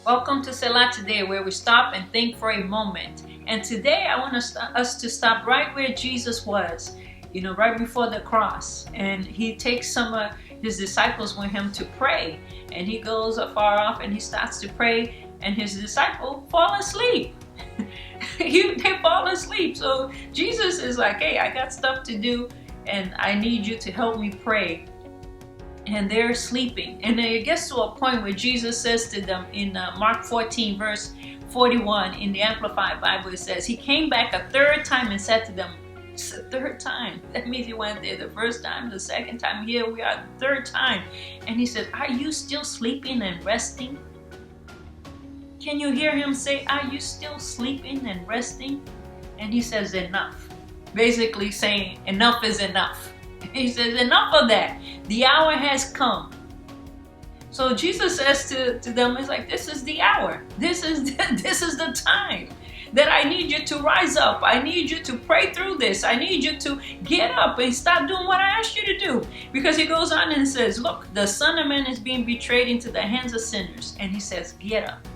Welcome to Selah today, where we stop and think for a moment. And today I want us to stop right where Jesus was, right before the cross. And he takes some of his disciples with him to pray. And he goes afar off and he starts to pray, and his disciples fall asleep. They fall asleep. So Jesus is like, hey, I got stuff to do and I need you to help me pray. And they're sleeping. And then it gets to a point where Jesus says to them in Mark 14 verse 41 in the Amplified Bible, it says, he came back a third time and said to them, it's the third time. That means he went there the first time, the second time, here we are the third time. And he said, are you still sleeping and resting? Can you hear him say, are you still sleeping and resting? And he says, enough. Basically saying, enough is enough. He says, enough of that. The hour has come. So Jesus says to them, it's like, this is the hour. This is the time that I need you to rise up. I need you to pray through this. I need you to get up and stop doing what I asked you to do. Because he goes on and says, look, the Son of Man is being betrayed into the hands of sinners. And he says, get up.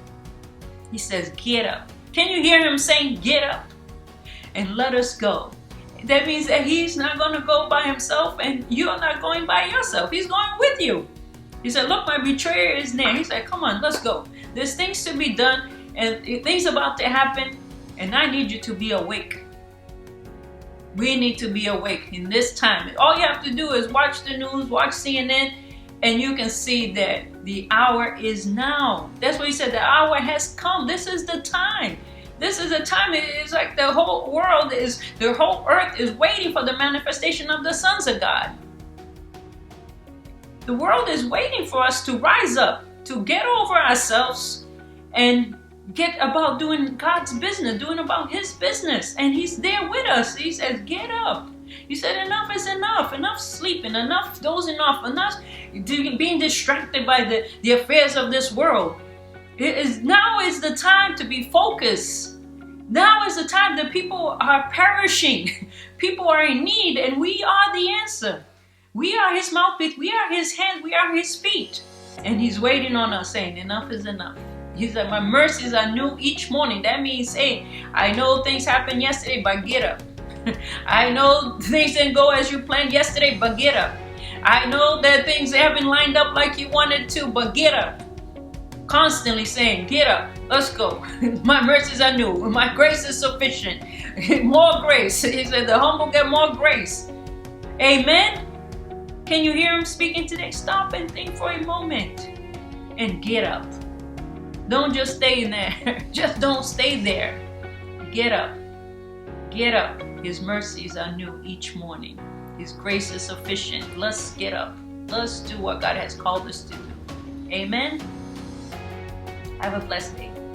He says, get up. Can you hear him saying, get up and let us go? That means that he's not going to go by himself and you're not going by yourself. He's going with you. He said, look, my betrayer is near. He said, come on, let's go. There's things to be done and things about to happen, and I need you to be awake. We need to be awake in this time. All you have to do is watch the news, watch CNN, and you can see that the hour is now. That's what he said, the hour has come. This is the time. This is a time, it's like the whole earth is waiting for the manifestation of the sons of God. The world is waiting for us to rise up, to get over ourselves and get about doing God's business, doing about his business. And he's there with us. He says, get up. He said, enough is enough. Enough sleeping, enough dozing off, enough being distracted by the affairs of this world. Now is the time to be focused. Now is the time that people are perishing. People are in need, and we are the answer. We are his mouthpiece. We are his hands. We are his feet. And he's waiting on us, saying, enough is enough. He said, my mercies are new each morning. That means, hey, I know things happened yesterday, but get up. I know things didn't go as you planned yesterday, but get up. I know that things haven't lined up like you wanted to, but get up. Constantly saying, get up, let's go. My mercies are new. My grace is sufficient. More grace. He said, the humble get more grace. Amen. Can you hear him speaking today? Stop and think for a moment and get up. Don't just stay in there. Just don't stay there. Get up. Get up. His mercies are new each morning. His grace is sufficient. Let's get up. Let's do what God has called us to do. Amen. Have a blessed day.